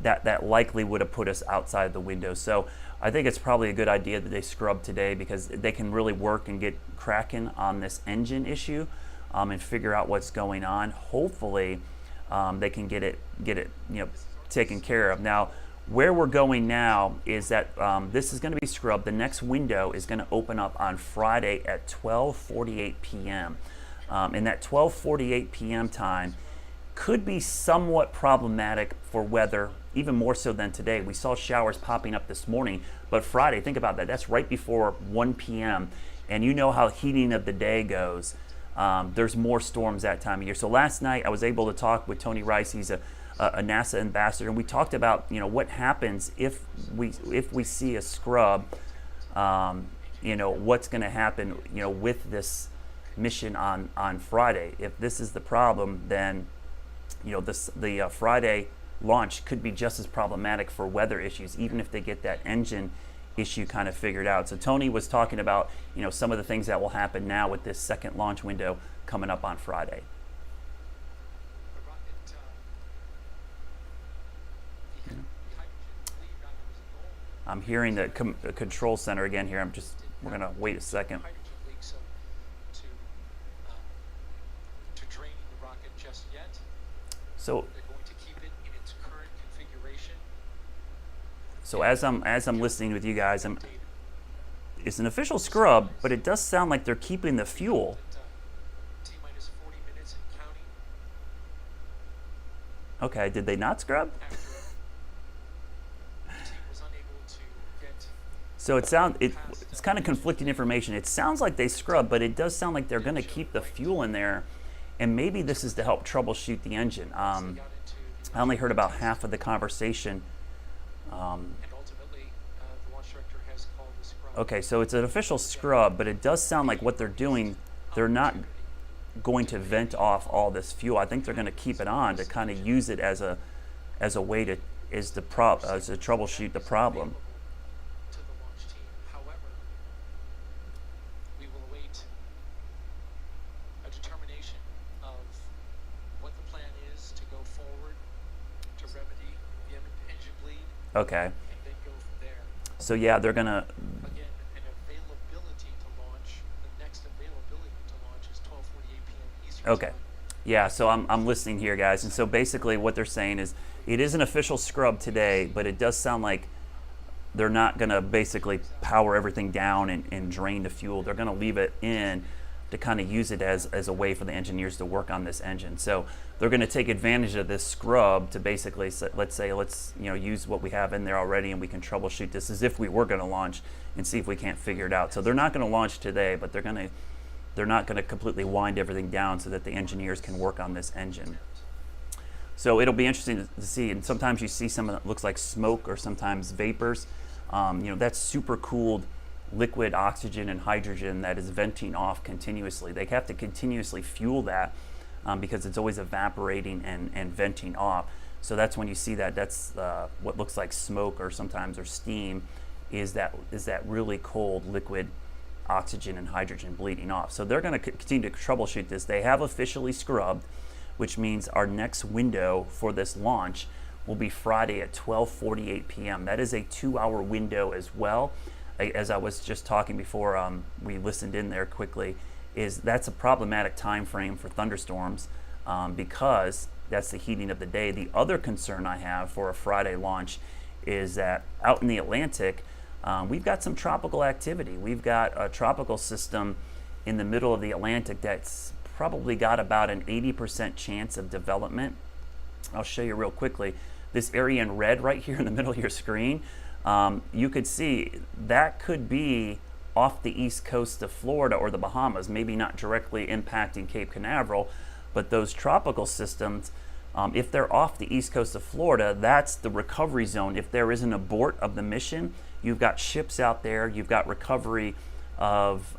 That likely would have put us outside the window. So I think it's probably a good idea that they scrub today, because they can really work and get cracking on this engine issue and figure out what's going on. Hopefully they can get it taken care of. Now, where we're going now is that this is going to be scrubbed. The next window is going to open up on Friday at 12:48 p.m. And that 12:48 p.m. time could be somewhat problematic for weather, even more so than today. We saw showers popping up this morning, but Friday, think about that, that's right before 1 p.m. And you know how heating of the day goes. There's more storms that time of year. So last night I was able to talk with Tony Rice. He's a NASA ambassador, and we talked about what happens if we see a scrub. What's going to happen with this mission on Friday. If this is the problem, then the Friday launch could be just as problematic for weather issues, even if they get that engine issue kind of figured out. So Tony was talking about some of the things that will happen now with this second launch window coming up on Friday. I'm hearing the control center again here. We're gonna wait a second. So as I'm listening with you guys, it's an official scrub, but it does sound like they're keeping the fuel. Okay, did they not scrub? So it's kind of conflicting information. It sounds like they scrub, but it does sound like they're going to keep the fuel in there, and maybe this is to help troubleshoot the engine. I only heard about half of the conversation. Okay, so it's an official scrub, but it does sound like what they're doing, they're not going to vent off all this fuel. I think they're going to keep it on to kind of use it as a way to troubleshoot the problem. Okay. So yeah, they're gonna. Again, an availability to launch. The next availability to launch is 12:48 p.m. Eastern. Okay. Yeah. So I'm listening here, guys, and so basically what they're saying is it is an official scrub today, but it does sound like they're not gonna basically power everything down and drain the fuel. They're gonna leave it in to kind of use it as a way for the engineers to work on this engine. So they're going to take advantage of this scrub to basically, let's use what we have in there already, and we can troubleshoot this as if we were going to launch and see if we can't figure it out. So they're not going to launch today, but they're not going to completely wind everything down so that the engineers can work on this engine. So it'll be interesting to see, and sometimes you see something that looks like smoke or sometimes vapors. That's super cooled liquid oxygen and hydrogen that is venting off continuously. They have to continuously fuel that because it's always evaporating and venting off. So that's when you see that. That's what looks like smoke or steam is that really cold liquid oxygen and hydrogen bleeding off. So they're going to continue to troubleshoot this. They have officially scrubbed, which means our next window for this launch will be Friday at 12:48 p.m. That is a 2-hour window as well. As I was just talking before we listened in there quickly, that's a problematic time frame for thunderstorms because that's the heating of the day. The other concern I have for a Friday launch is that out in the Atlantic, we've got some tropical activity. We've got a tropical system in the middle of the Atlantic that's probably got about an 80% chance of development. I'll show you real quickly. This area in red right here in the middle of your screen, you could see that could be off the east coast of Florida or the Bahamas, maybe not directly impacting Cape Canaveral, but those tropical systems, if they're off the east coast of Florida, that's the recovery zone. If there is an abort of the mission, you've got ships out there, you've got recovery of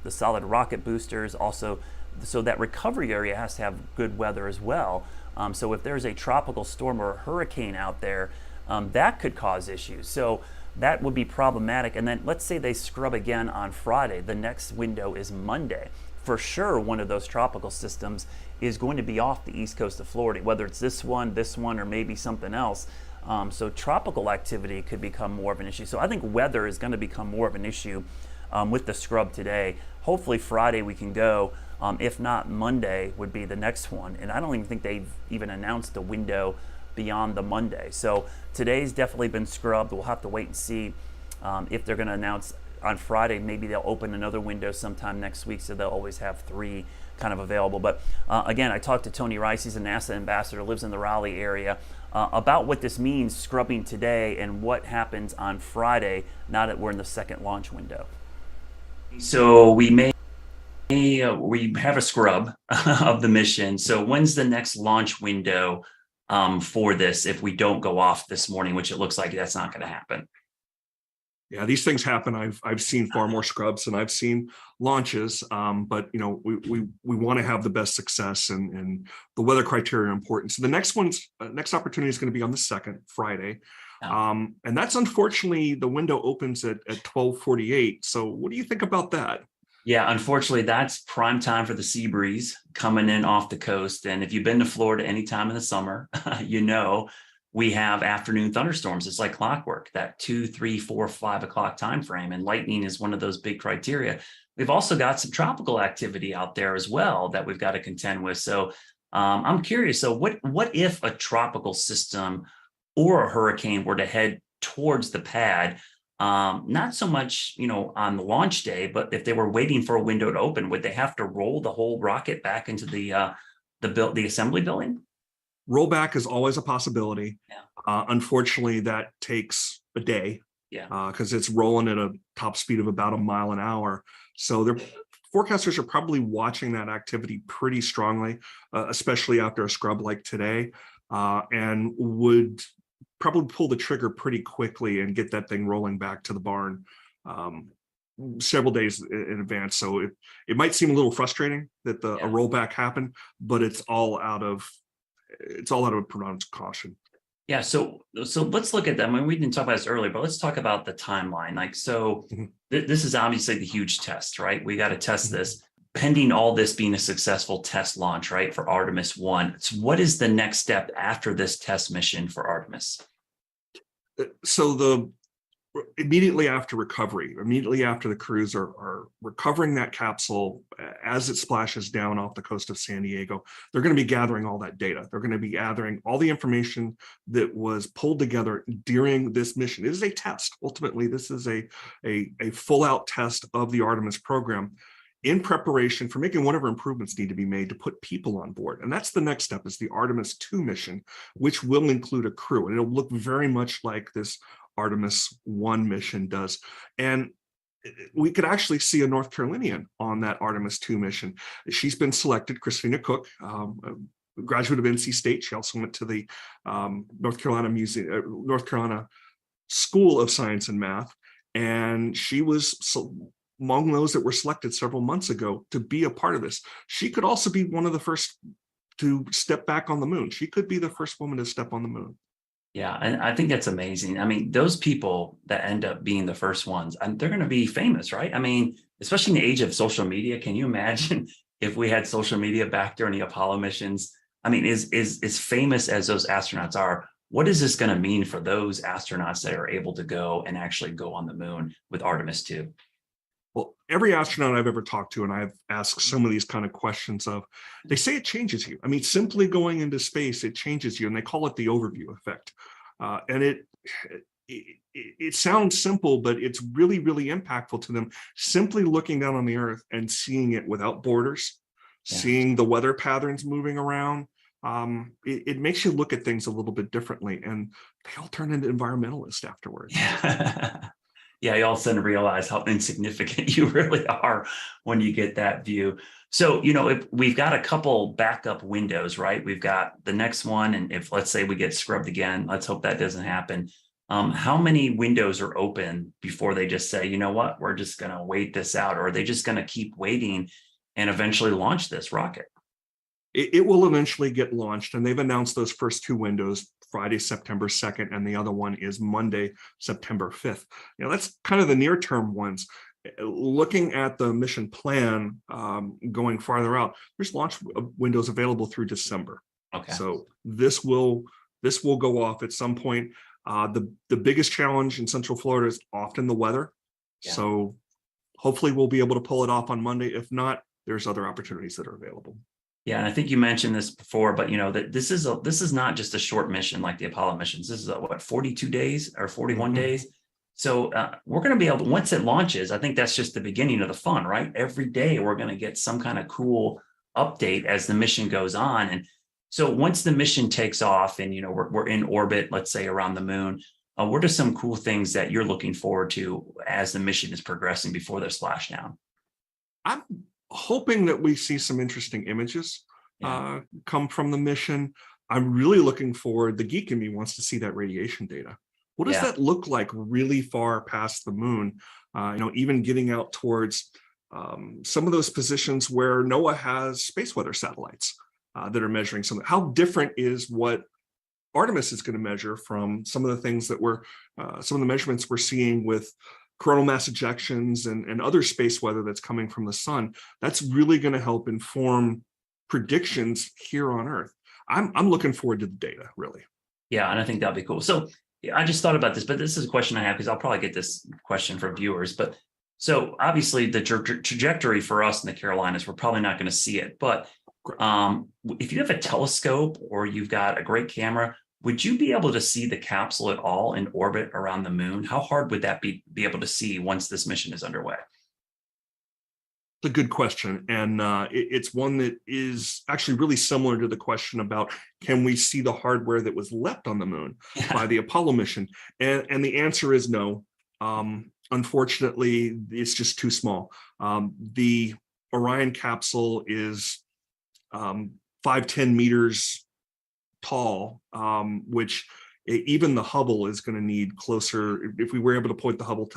the solid rocket boosters also. So that recovery area has to have good weather as well. So if there's a tropical storm or a hurricane out there, that could cause issues. So that would be problematic. And then let's say they scrub again on Friday. The next window is Monday. For sure, one of those tropical systems is going to be off the east coast of Florida, whether it's this one, or maybe something else. So tropical activity could become more of an issue. So I think weather is going to become more of an issue with the scrub today. Hopefully Friday we can go. If not, Monday would be the next one. And I don't even think they've even announced a window beyond the Monday. So today's definitely been scrubbed. We'll have to wait and see if they're going to announce on Friday. Maybe they'll open another window sometime next week, so they'll always have 3 kind of available. But again, I talked to Tony Rice. He's a NASA ambassador, lives in the Raleigh area, about what this means scrubbing today and what happens on Friday now that we're in the second launch window. So we have a scrub of the mission. So when's the next launch window for this if we don't go off this morning, which it looks like that's not going to happen? Yeah, these things happen. I've seen far more scrubs than I've seen launches, but we want to have the best success, and the weather criteria are important. So the next opportunity is going to be on the 2nd, Friday. And that's unfortunately the window opens at 12:48. So what do you think about that? Yeah, unfortunately, that's prime time for the sea breeze coming in off the coast. And if you've been to Florida any time in the summer, we have afternoon thunderstorms. It's like clockwork, that 2, 3, 4, 5 o'clock time frame. And lightning is one of those big criteria. We've also got some tropical activity out there as well that we've got to contend with. So I'm curious. So what if a tropical system or a hurricane were to head towards the pad? Not so much, on the launch day, but if they were waiting for a window to open, would they have to roll the whole rocket back into the assembly building? Rollback is always a possibility. Yeah. Unfortunately, that takes a day. Yeah. Because it's rolling at a top speed of about a mile an hour. So forecasters are probably watching that activity pretty strongly, especially after a scrub like today, and would probably pull the trigger pretty quickly and get that thing rolling back to the barn several days in advance. So it might seem a little frustrating that a rollback happened, but it's all out of pronounced caution. Yeah. So let's look at that. I mean, we didn't talk about this earlier, but let's talk about the timeline. This is obviously the huge test, right? We got to test this. Pending all this being a successful test launch, right, for Artemis 1. So what is the next step after this test mission for Artemis? So immediately after recovery, immediately after the crews are recovering that capsule as it splashes down off the coast of San Diego, they're going to be gathering all that data. They're going to be gathering all the information that was pulled together during this mission. It is a test. Ultimately, this is a full-out test of the Artemis program. in preparation for making whatever improvements need to be made to put people on board. And that's the next step, is the Artemis 2 mission, which will include a crew. And it'll look very much like this Artemis 1 mission does. And we could actually see a North Carolinian on that Artemis 2 mission. She's been selected, Christina Cook, a graduate of NC State. She also went to the North Carolina School of Science and Math. And she was among those that were selected several months ago to be a part of this. She could also be one of the first to step back on the moon. She could be the first woman to step on the moon. Yeah, and I think that's amazing. I mean, those people that end up being the first ones, and they're going to be famous, right? I mean, especially in the age of social media. Can you imagine if we had social media back during the Apollo missions? I mean, as famous as those astronauts are, what is this going to mean for those astronauts that are able to go and actually go on the moon with Artemis 2? Well, every astronaut I've ever talked to, and I've asked some of these kind of questions of, they say it changes you. I mean, simply going into space, it changes you, and they call it the overview effect. And it sounds simple, but it's really, really impactful to them. Simply looking down on the Earth and seeing it without borders, seeing the weather patterns moving around, it makes you look at things a little bit differently, and they all turn into environmentalists afterwards. Yeah, you all of a sudden realize how insignificant you really are when you get that view. So, if we've got a couple backup windows, right? We've got the next one, and if, let's say, we get scrubbed again, let's hope that doesn't happen. How many windows are open before they just say, you know what, we're just going to wait this out, or are they just going to keep waiting and eventually launch this rocket? It will eventually get launched, and they've announced those first 2 windows, Friday, September 2nd, and the other one is Monday, September 5th. That's kind of the near-term ones. Looking at the mission plan going farther out, there's launch windows available through December. Okay. So this will go off at some point. The biggest challenge in Central Florida is often the weather. Yeah. So hopefully we'll be able to pull it off on Monday. If not, there's other opportunities that are available. Yeah, and I think you mentioned this before, but that this is not just a short mission like the Apollo missions. This is 42 days or 41 days. So we're going to be able to, once it launches, I think that's just the beginning of the fun, right? Every day we're going to get some kind of cool update as the mission goes on. And so once the mission takes off and we're in orbit, let's say around the moon, what are some cool things that you're looking forward to as the mission is progressing before their splashdown? I'm hoping that we see some interesting images come from the mission. I'm really looking forward. The geek in me wants to see that radiation data. What does that look like really far past the moon? Even getting out towards some of those positions where NOAA has space weather satellites that are measuring something. How different is what Artemis is going to measure from some of the things that some of the measurements we're seeing with coronal mass ejections and other space weather that's coming from the sun? That's really going to help inform predictions here on Earth. I'm looking forward to the data, really. Yeah, and I think that'll be cool. So I just thought about this, but this is a question I have because I'll probably get this question from viewers. But so obviously the trajectory for us in the Carolinas, we're probably not going to see it. But if you have a telescope or you've got a great camera, would you be able to see the capsule at all in orbit around the moon? How hard would that be able to see once this mission is underway? It's a good question. And it's one that is actually really similar to the question about, can we see the hardware that was left on the moon by the Apollo mission? And the answer is no. Unfortunately, it's just too small. The Orion capsule is 5-10 meters tall, which even the Hubble is going to need closer. If we were able to point the Hubble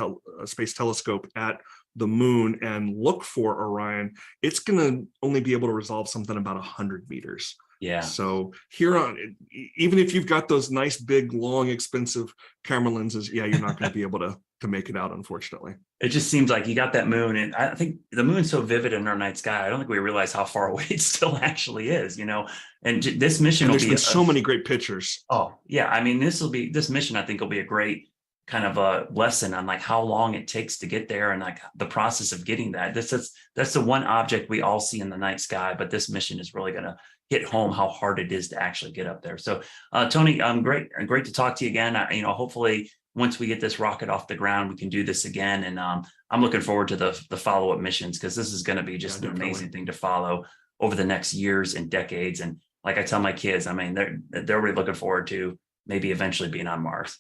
Space Telescope at the moon and look for Orion, it's going to only be able to resolve something about 100 meters. Yeah. So here on, even if you've got those nice, big, long, expensive camera lenses, you're not going to be able to make it out, unfortunately. It just seems like you got that moon, and I think the moon's so vivid in our night sky. I don't think we realize how far away it still actually is, And this mission will be. There's been so many great pictures. Oh yeah, I mean, this mission I think will be a great kind of a lesson on like how long it takes to get there and like the process of getting that. That's the one object we all see in the night sky, but this mission is really going to hit home how hard it is to actually get up there. So Tony, great to talk to you again. Hopefully once we get this rocket off the ground, we can do this again. And I'm looking forward to the follow-up missions, because this is going to be just an amazing thing to follow over the next years and decades. And like I tell my kids, I mean, they're already looking forward to maybe eventually being on Mars.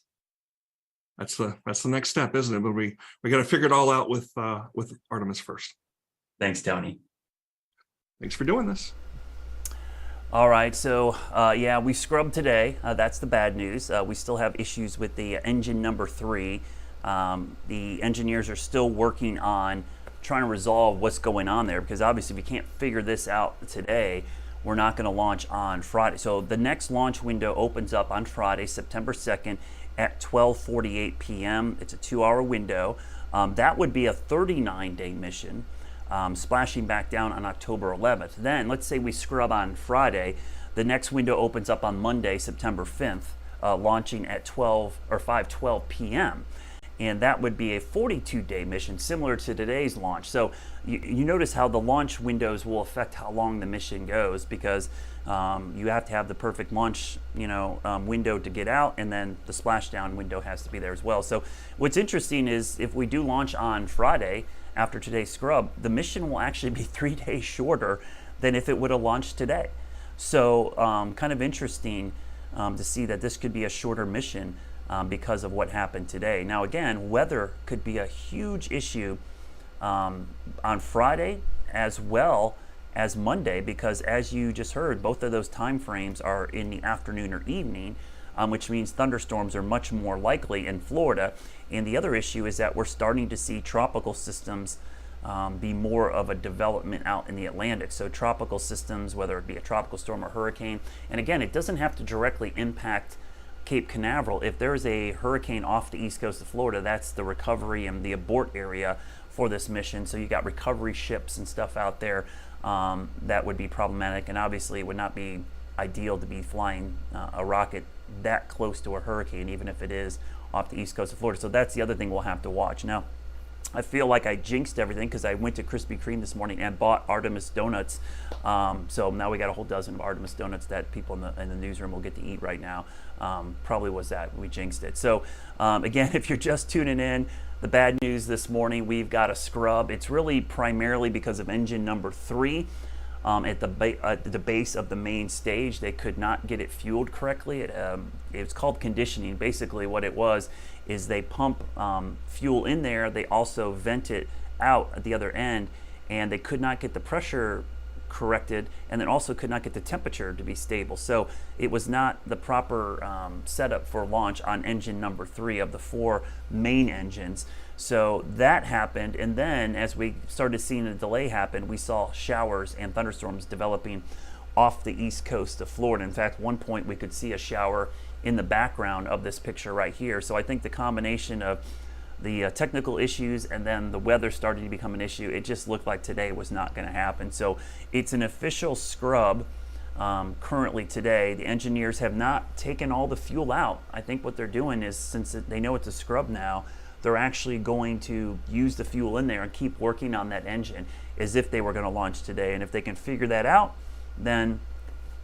That's the next step, isn't it? But we got to figure it all out with Artemis first. Thanks, Tony. Thanks for doing this. All right, so yeah, we scrubbed today. That's the bad news. We still have issues with the engine number 3. The engineers are still working on trying to resolve what's going on there, because obviously if we can't figure this out today, we're not going to launch on Friday. So the next launch window opens up on Friday, September 2nd at 12:48 p.m. It's a 2-hour window. That would be a 39-day mission. Splashing back down on October 11th. Then let's say we scrub on Friday. The next window opens up on Monday, September 5th, launching at 5:12 p.m. And that would be a 42-day mission, similar to today's launch. So you notice how the launch windows will affect how long the mission goes, because you have to have the perfect launch window to get out, and then the splashdown window has to be there as well. So what's interesting is if we do launch on Friday, after today's scrub, the mission will actually be 3 days shorter than if it would have launched today. So kind of interesting to see that this could be a shorter mission because of what happened today. Now again, weather could be a huge issue on Friday as well as Monday, because as you just heard, both of those time frames are in the afternoon or evening, which means thunderstorms are much more likely in Florida. And the other issue is that we're starting to see tropical systems be more of a development out in the Atlantic. So tropical systems, whether it be a tropical storm or hurricane, and again, it doesn't have to directly impact Cape Canaveral. If there's a hurricane off the east coast of Florida, that's the recovery and the abort area for this mission. So you got recovery ships and stuff out there that would be problematic, and obviously it would not be ideal to be flying a rocket that close to a hurricane, even if it is off the east coast of Florida. So that's the other thing we'll have to watch. Now, I feel like I jinxed everything because I went to Krispy Kreme this morning and bought Artemis donuts. So now we got a whole dozen of Artemis donuts that people in the newsroom will get to eat right now. Probably was that we jinxed it. So again, if you're just tuning in, the bad news this morning, we've got a scrub. It's really primarily because of engine number 3. At the base of the main stage, they could not get it fueled correctly. It's called conditioning. Basically what it was is they pump fuel in there, they also vent it out at the other end, and they could not get the pressure corrected, and then also could not get the temperature to be stable. So it was not the proper setup for launch on engine number 3 of the 4 main engines. So that happened, and then as we started seeing the delay happen, we saw showers and thunderstorms developing off the east coast of Florida. In fact, one point we could see a shower in the background of this picture right here. So I think the combination of the technical issues and then the weather starting to become an issue, it just looked like today was not going to happen. So it's an official scrub currently today. The engineers have not taken all the fuel out. I think what they're doing is, since they know it's a scrub now, they're actually going to use the fuel in there and keep working on that engine as if they were going to launch today. And if they can figure that out, then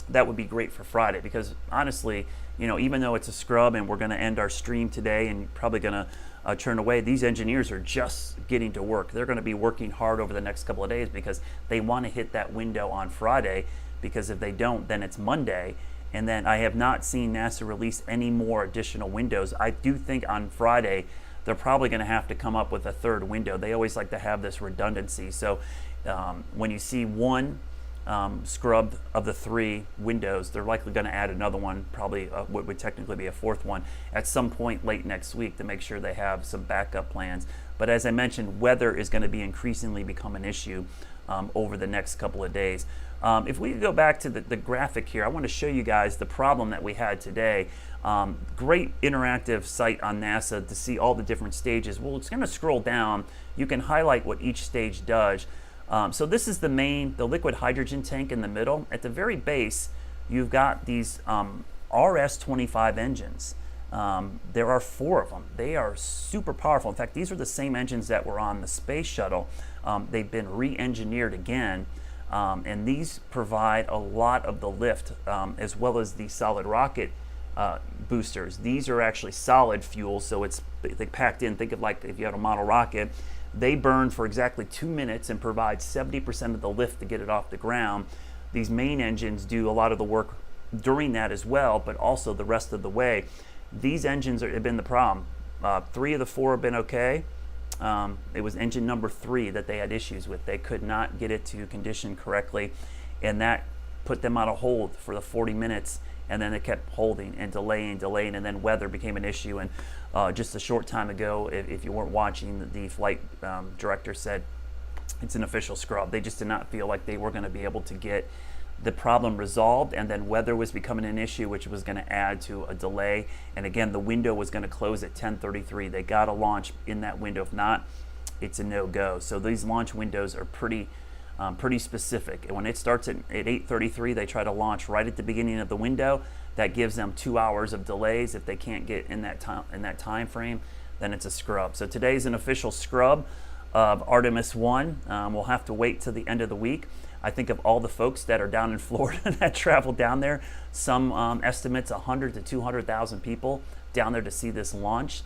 that would be great for Friday, because honestly, even though it's a scrub and we're going to end our stream today and probably going to turn away, these engineers are just getting to work. They're going to be working hard over the next couple of days because they want to hit that window on Friday, because if they don't, then it's Monday. And then I have not seen NASA release any more additional windows. I do think on Friday they're probably going to have to come up with a third window. They always like to have this redundancy. So when you see one scrub of the 3 windows, they're likely going to add another one, probably what would technically be a 4th one, at some point late next week to make sure they have some backup plans. But as I mentioned, weather is going to be increasingly become an issue over the next couple of days. If we go back to the graphic here, I want to show you guys the problem that we had today. Great interactive site on NASA to see all the different stages. Well, it's going to scroll down. You can highlight what each stage does. So this is the liquid hydrogen tank in the middle. At the very base, you've got these Rs25 engines. There are 4 of them. They are super powerful. In fact, these are the same engines that were on the space shuttle. They've been re-engineered again. And these provide a lot of the lift, as well as the solid rocket boosters. These are actually solid fuel, so it's they packed in. Think of like if you had a model rocket, they burn for exactly 2 minutes and provide 70% of the lift to get it off the ground. These main engines do a lot of the work during that as well, but also the rest of the way. These engines have been the problem. 3 of the 4 have been okay. It was engine number 3 that they had issues with. They could not get it to condition correctly, and that put them on a hold for the 40 minutes, and then it kept holding and delaying, and then weather became an issue. And just a short time ago, if you weren't watching, the flight director said it's an official scrub. They just did not feel like they were going to be able to get the problem resolved, and then weather was becoming an issue, which was going to add to a delay. And again, the window was going to close at 10:33. They got to launch in that window. If not, it's a no-go. So these launch windows are pretty specific. And when it starts at 8:33, they try to launch right at the beginning of the window. That gives them 2 hours of delays. If they can't get in that time frame, then it's a scrub. So today's an official scrub of Artemis 1. We'll have to wait till the end of the week. I think of all the folks that are down in Florida that travel down there, some estimates 100 to 200,000 people down there to see this launch.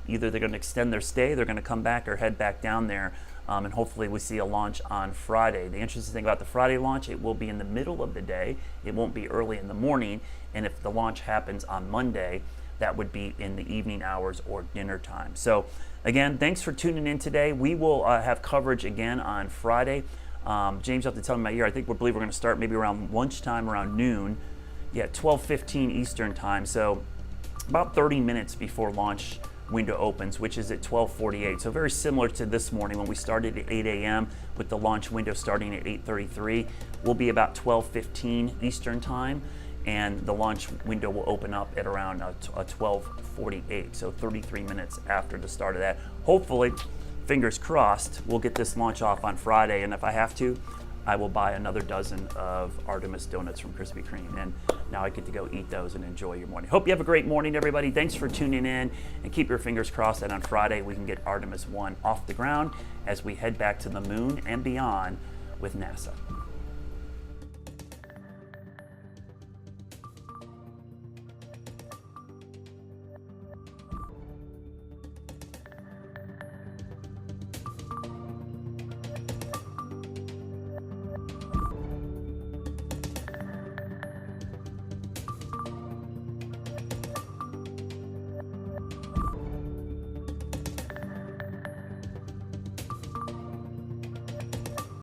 Either they're going to extend their stay, they're going to come back, or head back down there, and hopefully we see a launch on Friday. The interesting thing about the Friday launch, it will be in the middle of the day. It won't be early in the morning, and if the launch happens on Monday, that would be in the evening hours or dinner time. So again, thanks for tuning in today. We will have coverage again on Friday. James, you have to tell me my year. I think we believe we're going to start maybe around lunchtime, around noon. Yeah, 12:15 Eastern time. So about 30 minutes before launch window opens, which is at 12:48. So very similar to this morning when we started at 8 a.m. with the launch window starting at 8:33. We'll be about 12:15 Eastern time, and the launch window will open up at around 12:48. So 33 minutes after the start of that. Hopefully, fingers crossed, we'll get this launch off on Friday, and if I have to, I will buy another dozen of Artemis donuts from Krispy Kreme, and now I get to go eat those and enjoy your morning. Hope you have a great morning, everybody. Thanks for tuning in, and keep your fingers crossed that on Friday we can get Artemis 1 off the ground as we head back to the moon and beyond with NASA.